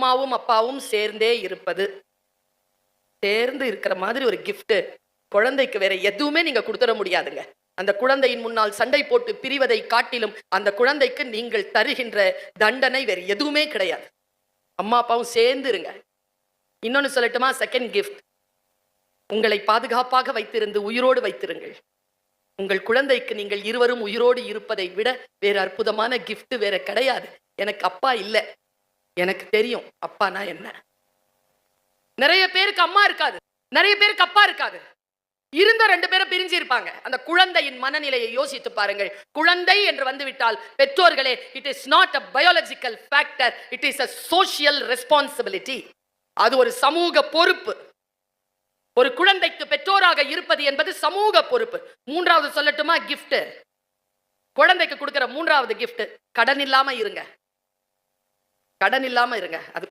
அம்மாவும் அப்பாவும் சேர்ந்தே இருப்பது. சேர்ந்து இருக்கிற மாதிரி ஒரு gift குழந்தைக்கு வேற எதுவுமே நீங்க கொடுத்துட முடியாதுங்க. அந்த குழந்தையின் முன்னால் சண்டை போட்டு பிரிவதை காட்டிலும் அந்த குழந்தைக்கு நீங்கள் தருகின்ற தண்டனை வேற எதுவுமே கிடையாது. அம்மா அப்பாவும் சேர்ந்து இருங்க. இன்னொன்னு சொல்லட்டுமா? செகண்ட் gift, உங்களை பாதுகாப்பாக வைத்திருந்து உயிரோடு வைத்திருங்கள். உங்கள் குழந்தைக்கு நீங்கள் இருவரும் உயிரோடு இருப்பதை விட வேற அற்புதமான gift வேற கிடையாது. எனக்கு அப்பா இல்ல, எனக்கு தெரியும் அப்பானா என்ன. நிறைய பேருக்கு அம்மா இருக்காது, நிறைய பேருக்கு அப்பா இருக்காது. இருந்த 2 பேரும் பிரிஞ்சு இருப்பாங்க. அந்த குழந்தையின் மனநிலையை யோசித்து பாருங்கள். குழந்தை என்று வந்துவிட்டால் பெற்றோர்களே, it is not a biological factor, it is a social responsibility. அது ஒரு சமூக பொறுப்பு. ஒரு குழந்தைக்கு பெற்றோராக இருப்பது என்பது சமூக பொறுப்பு. மூன்றாவது சொல்லட்டுமா gift? குழந்தைக்கு கொடுக்கிற மூன்றாவது gift, கடன் இல்லாம இருங்க. கடன் இல்லாம இருங்க. அது